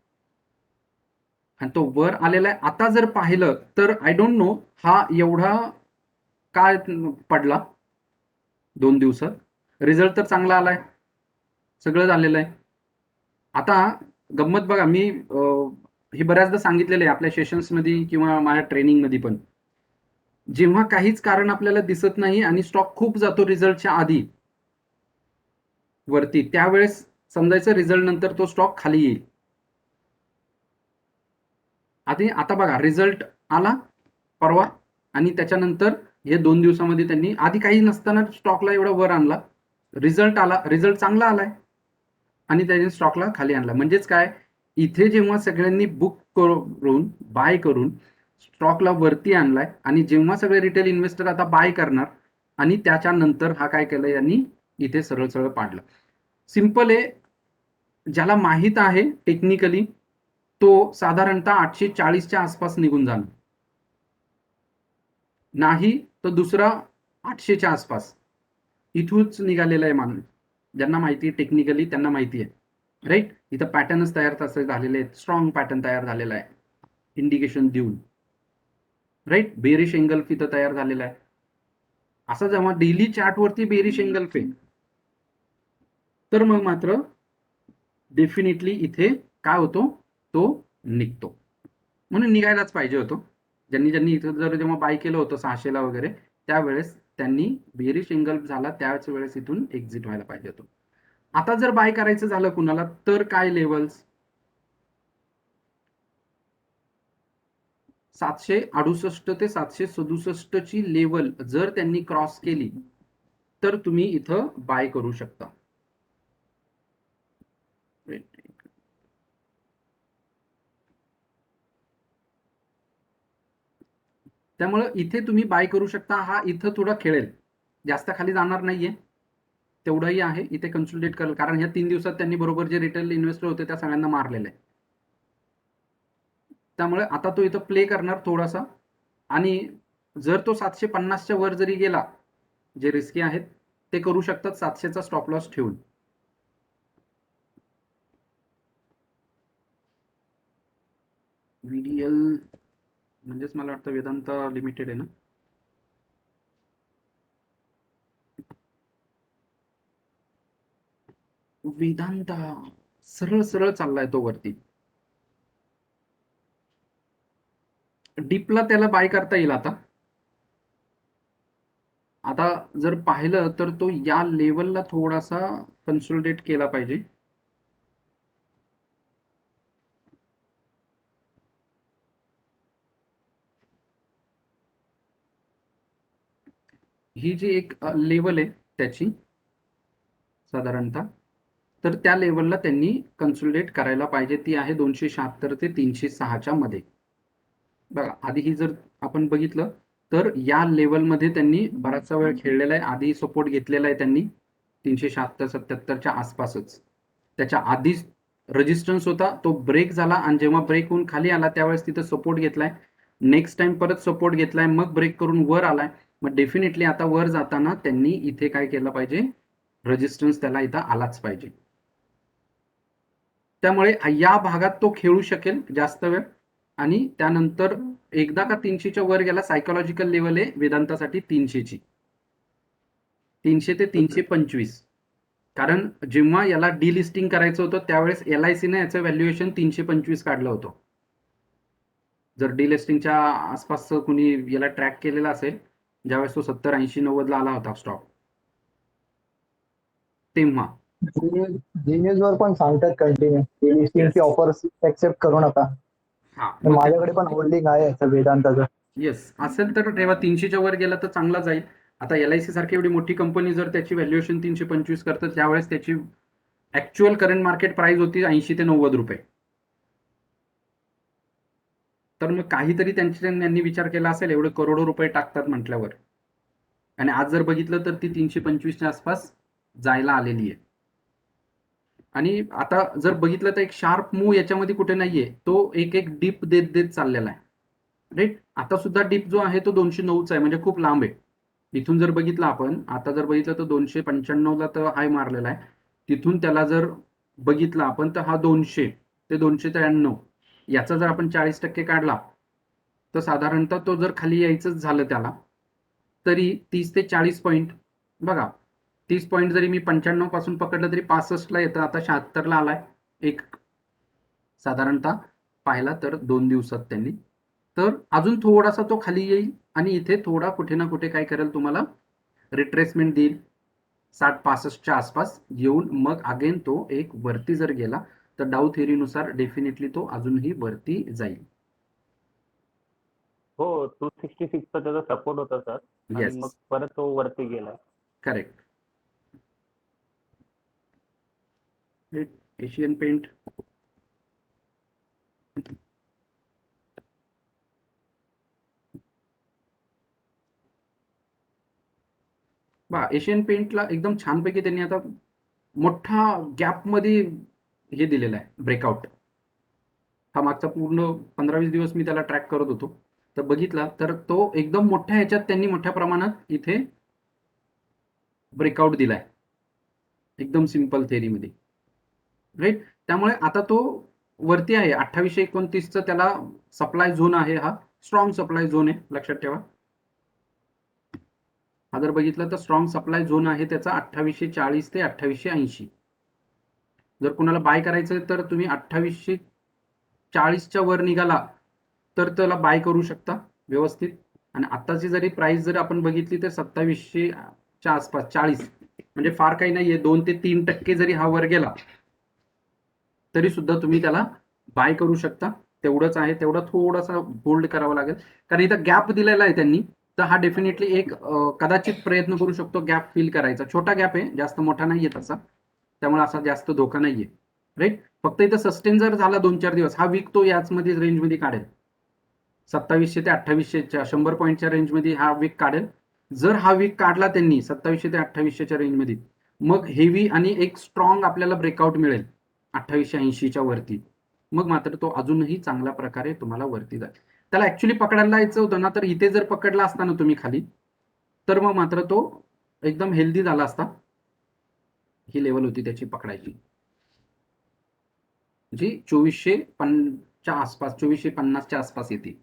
आणि तो वर आलेला आहे. आता जर पाहिलं तर आय डोंट नो हा एवढा काय पडला, 2 दिवसात रिझल्ट तर चांगला आलाय, सगळं झालेलं आहे. आता गंमत बघा, मी हे बऱ्याचदा सांगितलेलं आहे आपल्या सेशन्समध्ये किंवा माझ्या ट्रेनिंगमध्ये पण. जेव्हा काहीच कारण आपल्याला दिसत नाही आणि स्टॉक खूप जातो रिझल्टच्या आधी वरती, त्यावेळेस समजायचं रिझल्ट नंतर तो स्टॉक खाली येईल. आधी आता बघा, रिझल्ट आला परवा आणि त्याच्यानंतर हे 2 दिवसामध्ये त्यांनी आधी काही नसताना स्टॉकला एवढा वर आणला. रिझल्ट आला, रिझल्ट चांगला आलाय आणि त्याने स्टॉकला खाली आणला. म्हणजेच काय, इथे जेव्हा सगळ्यांनी बुक करून बाय करून स्टॉकला वरती आणलाय आणि जेव्हा सगळे रिटेल इन्व्हेस्टर आता बाय करणार आणि त्याच्यानंतर हा काय केलं यांनी, इथे सरळ सरळ पाडलं. सिंपल आहे, ज्याला माहित आहे टेक्निकली तो साधारणतः 840च्या आसपास निघून जाणार, नाही तर दुसरा 800च्या आसपास इथूच निघालेला आहे माणूस. ज्यांना माहिती आहे टेक्निकली त्यांना माहिती आहे, राईट. इथं पॅटर्नच तयार तसे झालेले आहेत, स्ट्रॉंग पॅटर्न तयार झालेला आहे इंडिकेशन देऊन, राईट. बेरिश एंगल्फ इथं तयार झालेला आहे. असा जेव्हा डेली चार्टवरती बेरिश एंगल्फ आहे तर मग मात्र डेफिनेटली इथे काय होतो, तो निघतो. म्हणून निघायलाच पाहिजे होतो. ज्यांनी इथं जर जेव्हा बाय केलं होतं 600ला वगैरे, त्यावेळेस त्यांनी बेरिश एंगल्फ झाला त्याच वेळेस इथून एक्झिट व्हायला पाहिजे होतं. आता जर बाय करायचं झालं कुणाला तर काय लेवल्स, 768 ते 767 ची लेवल जर त्यांनी क्रॉस केली तर तुम्ही इथं बाय करू शकता. त्यामुळे इथे तुम्ही बाय करू शकता. हा इथं थोडा खेळेल, जास्त खाली जाणार नाहीये, तेवढंही आहे. इथे कन्सोलिडेट करेल कारण ह्या 3 दिवसात त्यांनी बरोबर जे रिटेल इन्व्हेस्टर होते त्या सगळ्यांना मारलेलं आहे. त्यामुळे आता तो इथं प्ले करणार थोडासा आणि जर तो 750च्या वर जरी गेला, जे रिस्की आहेत ते करू शकतात 700चा स्टॉप लॉस ठेवून. व्हीडीएल म्हणजेच मला वाटतं वेदांत लिमिटेड आहे ना. वेदांत सरळ सरळ चाललाय तो वरती. डीपला त्याला बाय करता येईल. आता जर पाहिलं तर तो या लेवलला थोडासा कन्सोलिडेट केला पाहिजे. ही जी एक लेवल आहे त्याची साधारणतः, तर त्या लेवलला त्यांनी कन्सोलिडेट करायला पाहिजे. ती आहे 276 ते 306च्या मध्ये. बघा, आधी ही जर आपण बघितलं तर या लेवलमध्ये त्यांनी बराचसा वेळ खेळलेला आहे. आधी सपोर्ट घेतलेला आहे त्यांनी 376-77च्या आसपासच. त्याच्या आधीच रेजिस्टन्स होता, तो ब्रेक झाला आणि जेव्हा ब्रेक होऊन खाली आला त्यावेळेस तिथं सपोर्ट घेतलाय. नेक्स्ट टाइम परत सपोर्ट घेतलाय, मग ब्रेक करून वर आलाय. मग डेफिनेटली आता वर जाताना त्यांनी इथे काय केलं पाहिजे, रेजिस्टन्स त्याला इथं आलाच पाहिजे. त्यामुळे या भागात तो खेळू शकेल जास्त वेळ आणि त्यानंतर एकदा का 300च्या वर गेला, सायकोलॉजिकल लेवल आहे वेदांतासाठी 300ची, 300 ते 325. कारण जेव्हा याला डिलिस्टिंग करायचं होतं त्यावेळेस LICने याचं व्हॅल्युएशन 325 काढलं होतं. जर डिलिस्टिंगच्या आसपास कुणी याला ट्रॅक केलेला असेल, ज्यावेळेस तो 70, 80, 90 ला आला होता स्टॉक, तेव्हा जीनियस वर पण सांगतात कंटिन्यू लिस्टिंगची ऑफर एक्सेप्ट करू नका. हा माझ्याकडे पण होल्डिंग आहे याचं वेदांताचं. येस असेल तर ठेवा. 300च्या वर गेला तर चांगला जाईल. आता LIC सारखी एवढी मोठी कंपनी जर त्याची व्हॅल्युएशन 325 करतं, त्यावेळेस त्याची ऍक्च्युअल करंट मार्केट प्राइस होती 80 ते 90 रुपये. तर मग काहीतरी त्यांनी विचार केला असेल, एवढे करोडो रुपये टाकतात म्हटल्यावर. आणि आज जर बघितलं तर ती 325च्या आसपास जायला आलेली आहे. आणि आता जर बघितलं तर एक शार्प मूव याच्यामध्ये कुठे नाहीये, तो एक एक डीप देत देत चाललेला आहे, राईट. आता सुद्धा डीप जो आहे तो 209चा आहे, म्हणजे खूप लांब आहे. इथून जर बघितलं आपण, आता जर बघितलं तर 295ला तर हाय मारलेला आहे. तिथून त्याला जर बघितलं आपण तर हा 200 ते 293 याचा जर आपण 40% काढला तर साधारणतः तो जर खाली यायचंच झालं त्याला तरी 30 ते 40 पॉईंट बघा, 30 पॉईंट जरी मी 95 पासून पकडलं तरी 65ला येतं, आता 76ला आलाय. एक साधारणतः पाहिला तर 2 दिवसात त्यांनी. तर अजून थोडासा तो खाली येईल आणि इथे थोडा कुठे ना कुठे काय करेल, तुम्हाला रिट्रेसमेंट देईल 60-65च्या आसपास येऊन, मग अगेन तो एक वरती जर गेला तर डाऊ थेअरीनुसार डेफिनेटली तो अजूनही वरती जाईल. हो 266 चा त्याचा सपोर्ट होता सर, आणि येस, मग परत तो वरती गेला. करेक्ट. एशियन पेंट एशियन पेंटला एकदम छानपैकी त्यांनी आता मोठा गॅप मध्ये हे दिलेलं आहे, ब्रेकआउट. हा मागचा पूर्ण 15-20 दिवस मी त्याला ट्रॅक करत होतो, तर बघितला तर तो एकदम मोठ्या ह्याच्यात त्यांनी मोठ्या प्रमाणात इथे ब्रेकआउट दिलाय, एकदम सिंपल थेअरीमध्ये, राईट. त्यामुळे आता तो वरती आहे. 2829चं त्याला सप्लाय झोन आहे, हा स्ट्रॉंग सप्लाय झोन आहे, लक्षात ठेवा. हा जर बघितलं तर स्ट्रॉंग सप्लाय झोन आहे त्याचा 2840 ते 2880. जर कोणाला बाय करायचं तर तुम्ही 2840च्या वर निघाला तर त्याला बाय करू शकता व्यवस्थित. आणि आताची जरी प्राइस जर आपण बघितली तर 2700च्या आसपास 40, म्हणजे फार काही नाहीये. 2 ते 3% जरी हा वर गेला तरी सुद्धा तुम्ही त्याला बाय करू शकता. तेवढंच आहे, तेवढा थोडासा होल्ड करावा लागेल, कारण इथं गॅप दिलेला आहे त्यांनी. तर हा डेफिनेटली एक कदाचित प्रयत्न करू शकतो गॅप फिल करायचा. छोटा गॅप आहे, जास्त मोठा नाहीये तसा, त्यामुळे असा जास्त धोका नाहीये, राईट. फक्त इथं सस्टेन जर झाला 2-4 दिवस, हा वीक तो याचमध्ये रेंजमध्ये काढेल, 2700 ते 2800च्या 100 पॉईंटच्या रेंजमध्ये हा वीक काढेल. जर हा वीक काढला त्यांनी 2700 ते 2800च्या रेंजमध्ये, मग हेवी आणि एक स्ट्रॉंग आपल्याला ब्रेकआउट मिळेल 2880च्या वरती, मग मात्र तो अजूनही चांगल्या प्रकारे तुम्हाला वरती जाईल. त्याला ऍक्च्युली पकडायला यायचं होतं ना, तर इथे जर पकडला असता ना तुम्ही खाली, तर मग मात्र तो एकदम हेल्दी झाला असता. ही लेवल होती त्याची पकडायची, जी 2400च्या आसपास, 2450च्या आसपास येते.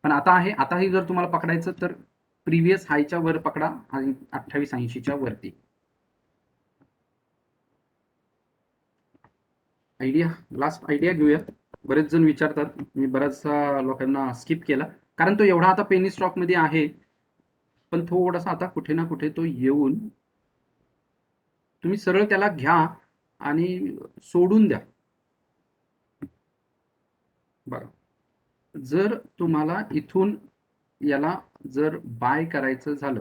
पण आता आहे, आताही जर तुम्हाला पकडायचं तर प्रिव्हियस हायच्या वर पकडा आणि 2880च्या वरती. लास्ट आयडिया घेऊया. बरेच जण विचारतात, मी बऱ्याचशा लोकांना स्किप केला, कारण तो एवढा आता पेनी स्टॉक मध्ये आहे. पण थोडासा आता कुठे ना कुठे तो येऊन तुम्ही सरळ त्याला घ्या आणि सोडून द्या. बघा, जर तुम्हाला इथून याला जर बाय करायचं झालं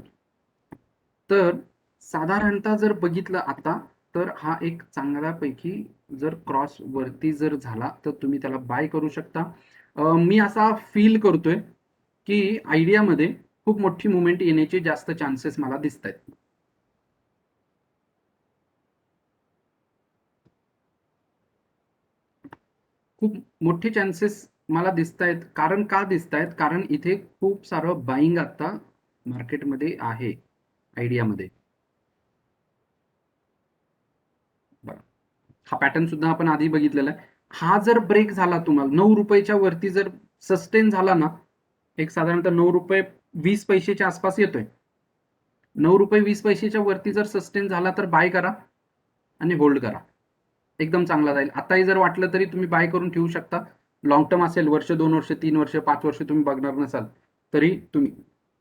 तर साधारणतः जर बघितलं आता, तर हा एक चांगल्यापैकी जर क्रॉस वरती जर झाला तर तुम्ही त्याला बाय करू शकता. मी असा फील करतोय की आयडियामध्ये खूप मोठी मुवमेंट येण्याचे जास्त चान्सेस मला दिसत आहेत. खूप मोठे चान्सेस मला दिसत आहेत. कारण का दिसत आहेत? कारण इथे खूप सारं बाईंग आता मार्केटमध्ये आहे आयडियामध्ये. बरं, हा पॅटर्न सुद्धा आपण आधी बघितलेला आहे. हा जर ब्रेक झाला, तुम्हाला 9 रुपयाच्या वरती जर सस्टेन झाला ना, एक साधारणतः 9 रुपये 20 पैशाच्या आसपास येतोय. 9 रुपये 20 पैशाच्या वरती जर सस्टेन झाला तर बाय करा आणि होल्ड करा, एकदम चांगला जाईल. आताही जर वाटलं तरी तुम्ही बाय करून ठेवू शकता. लॉंग टर्म असेल, वर्ष, 2 वर्ष, 3 वर्ष, 5 वर्ष तुम्ही बघणार नसाल तरी तुम्ही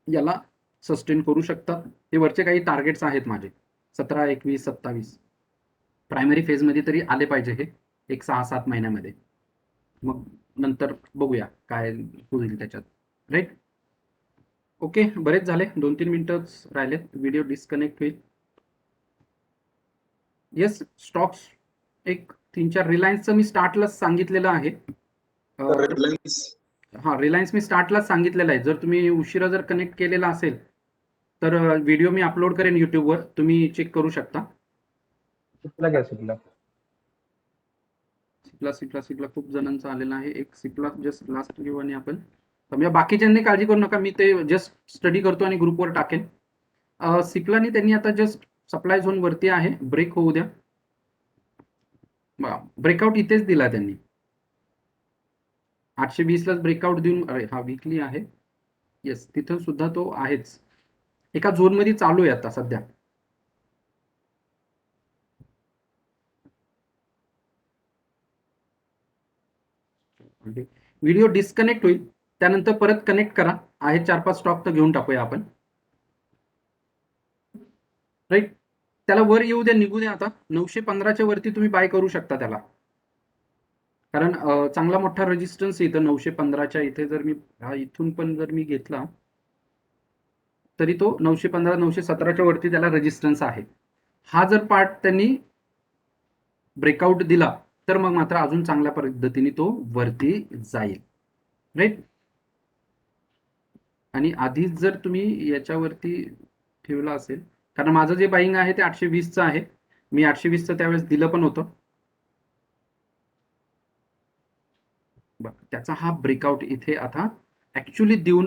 याला सस्टेन करू शकता. हे वरचे काही टार्गेट्स आहेत माझे, 17, 21, 27 प्रायमरी फेजमध्ये तरी आले पाहिजे हे एक 6-7 महिन्यामध्ये. मग नंतर बघूया काय होईल त्याच्यात, राईट. ओके, बरेच झाले, 2-3 मिनिटच राहिलेत, व्हिडिओ डिस्कनेक्ट होईल. येस, स्टॉक्स एक 3-4 रिलायन्सचं मी स्टार्टलाच सांगितलेलं आहे. हा, रिलायन्स मी स्टार्टलाच सांगितलेलं आहे. जर तुम्ही उशिरा जर कनेक्ट केलेला असेल तर व्हिडिओ मी अपलोड करेन युट्यूबवर, तुम्ही चेक करू शकता. सिप्ला घ्या, सिप्ला. सिप्ला खूप जणांचा आलेला आहे. एक सिप्ला जस्ट लास्ट घेऊ आणि आपण म्हणजे बाकीच्यांनी काळजी करू नका, मी ते जस्ट स्टडी करतो आणि ग्रुपवर टाकेन. सिप्लानी त्यांनी आता जस्ट सप्लाय झोन वरती आहे, ब्रेक होऊ द्या. ब्रेकआउट इथेच दिला त्यांनी 820लाच ब्रेकआउट देऊन. हा वीकली आहे, येस, तिथं सुद्धा तो आहेच, एका झोन मध्ये चालू आहे आता सध्या. व्हिडिओ डिस्कनेक्ट होईल, त्यानंतर परत कनेक्ट करा. आहे 4-5 स्टॉक तर घेऊन टाकूया आपण. राईट, त्याला वर येऊ द्या, निघू द्या. आता 915च्या वरती तुम्ही बाय करू शकता त्याला, कारण चांगला मोठा रेजिस्टन्स इथं 915च्या इथे. जर मी इथून पण जर मी घेतला तरी तो 915-917च्या वरती त्याला रेजिस्टन्स आहे. हा जर पार्ट त्यांनी ब्रेकआउट दिला तर मग मात्र अजून चांगल्या पद्धतीने तो वरती जाईल. राईट, आणि आधीच जर तुम्ही याच्यावरती ठेवला असेल, कारण माझं जे बाईंग आहे ते 820चं आहे. मी 820चं त्यावेळेस दिलं पण होतं. त्याचा हा ब्रेकआउट इथे आता ऍक्च्युली देऊन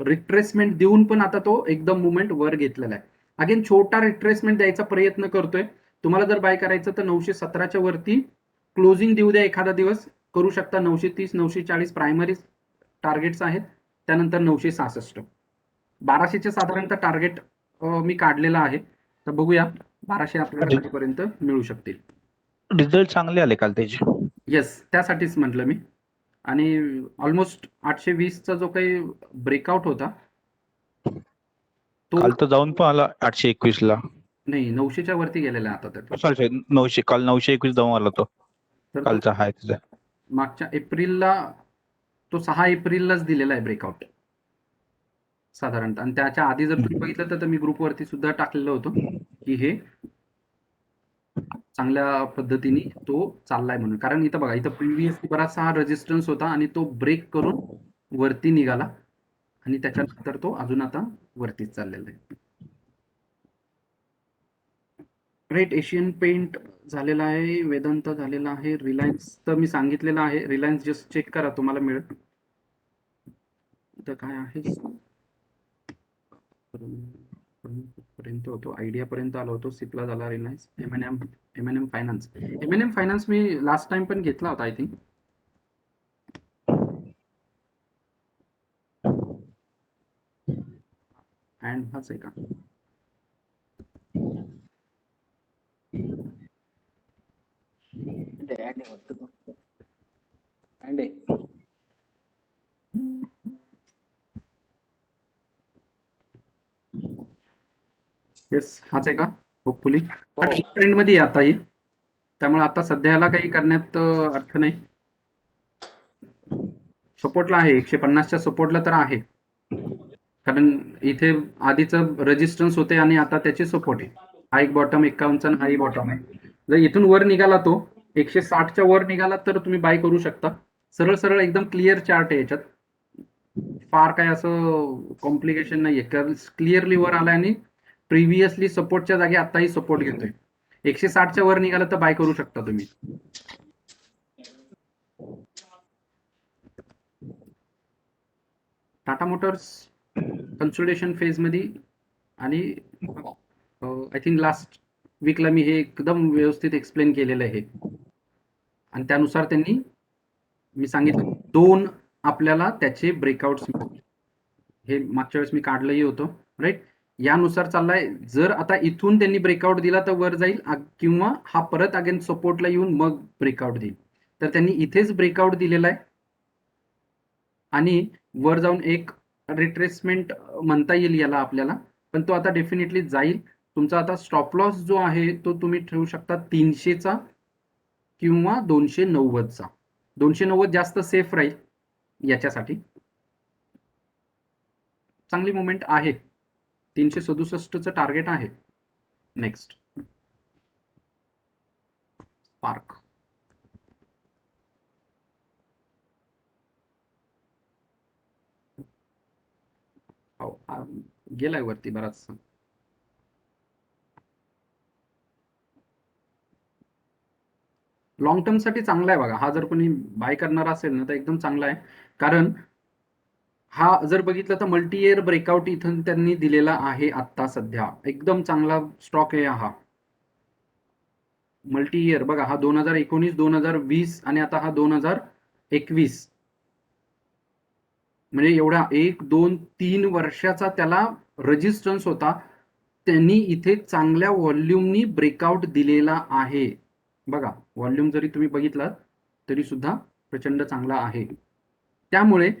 रिट्रेसमेंट देऊन पण आता तो एकदम मुवमेंट वर घेतलेला आहे. अगेन छोटा रिट्रेसमेंट द्यायचा प्रयत्न करतोय. तुम्हाला जर बाय करायचं तर 917च्या वरती क्लोजिंग देऊ द्या एखादा दिवस, करू शकता. 930-940 प्रायमरी टार्गेट्स आहेत, त्यानंतर 966. 1200चे साधारणतः टार्गेट मी काढलेला आहे, तर बघूया 1200 आपल्याला पर्यंत मिळू शकतील. रिझल्ट चांगले आले काल त्याचे. येस, त्यासाठीच म्हटलं मी. आणि ऑलमोस्ट 820चा जो काही ब्रेकआउट होता तो काल तर जाऊन पण आला 821ला. नाही, 900च्या वरती गेलेला आहे आता तर. सॉरी 900, काल 921 जाऊन आला तो. तर तो कालचा हाय त्याचा. मागच्या एप्रिलला, तो 6 एप्रिललाच दिलेला आहे ब्रेकआउट साधारणतः. आणि त्याच्या आधी जर तुम्ही बघितलं तर मी ग्रुपवरती सुद्धा टाकलेलं होतं की हे चांगल्या पद्धतीने तो चाललाय म्हणून. कारण इथं बघा, इथं प्रिव्हियसली बराचसा हा रेजिस्टन्स होता आणि तो ब्रेक करून वरती निघाला आणि त्याच्यानंतर तो अजून आता वरतीच चाललेला आहे. राईट, एशियन पेंट झालेला आहे, वेदांत झालेला आहे, रिलायन्स तर मी सांगितलेलं आहे. रिलायन्स जस्ट चेक करा, तुम्हाला मिळेल. इथं काय आहे, पर्यंत होतो, आयडिया पर्यंत आलो होतो, सिप्ला झाला, Reliance, M N M finance मी लास्ट टाइम पण घेतला होता आय थिंक. अँड हाच आहे का? येस, हाच आहे का? होपफुली ट्रेंड मध्ये आता येईल, त्यामुळे आता सध्याला काही करण्यात अर्थ नाही. सपोर्टला आहे, 150च्या सपोर्टला तर आहे, कारण इथे आधीचं रेजिस्टन्स होते आणि आता त्याचे सपोर्ट आहे. हा एक बॉटम 51चा आणि हा एक बॉटम आहे. जर इथून वर निघाला तो 160च्या वर निघाला तर तुम्ही बाय करू शकता. सरळ सरळ एकदम क्लिअर चार्ट आहे याच्यात, फार काय असं कॉम्प्लिकेशन नाहीये. क्लिअरली वर आलाय आणि प्रिव्हियसली सपोर्टच्या जागी आताही सपोर्ट घेतोय. 160च्या वर निघाला तर बाय करू शकता तुम्ही. टाटा मोटर्स कन्सोलिडेशन फेज मध्ये, आणि आय थिंक लास्ट वीकला मी हे एकदम व्यवस्थित एक्सप्लेन केलेलं आहे. आणि त्यानुसार त्यांनी, मी सांगितलं 2 आपल्याला त्याचे ब्रेकआउट्स, हे मागच्या वेळेस मी काढलंही होतं. राईट, यानुसार चाललाय. जर आता इथून त्यांनी ब्रेकआउट दिला तर वर जाईल, किंवा हा परत अगेन सपोर्टला येऊन मग ब्रेकआउट देईल. तर त्यांनी इथेच ब्रेकआउट दिलेला आहे आणि वर जाऊन एक रिट्रेसमेंट म्हणता येईल याला आपल्याला, पण तो आता डेफिनेटली जाईल. तुमचा आता स्टॉप लॉस जो आहे तो तुम्ही ठेवू शकता 300चा किंवा 290चा. 290 जास्त सेफ राहील याच्यासाठी. चांगली मुवमेंट आहे. 367चं टार्गेट आहे. नेक्स्ट स्पार्क, गेलाय वरती बराचसा. लॉंग टर्म साठी चांगला आहे बघा. हा जर कोणी बाय करणार असेल ना तर एकदम चांगला आहे, कारण हा जर बघितलं तर मल्टी इयर ब्रेकआउट इथून त्यांनी दिलेला आहे. आता सध्या एकदम चांगला स्टॉक आहे हा मल्टी इयर. बघा, हा 2019, 2020 आणि आता हा 2021, म्हणजे एवढा 1, 2, 3 वर्षाचा त्याला रेजिस्टन्स होता. त्यांनी इथे चांगल्या व्हॉल्यूमनी ब्रेकआउट दिलेला आहे. बघा, व्हॉल्यूम जरी तुम्ही बघितलात तरी सुद्धा प्रचंड चांगला आहे. त्यामुळे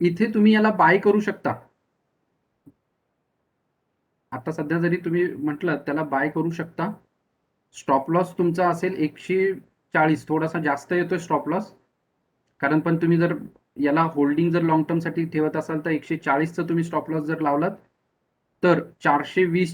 इथे तुम्ही याला बाय करू शकता. आता सध्या जरी तुम्ही म्हटलं त्याला बाय करू शकता. स्टॉप लॉस तुमचा असेल 140, थोडासा जास्त येतोय स्टॉप लॉस, कारण पण तुम्ही जर याला होल्डिंग जर लॉंग टर्म साठी ठेवत असाल तर 140चा तुम्ही स्टॉप लॉस जर लावलात तर 420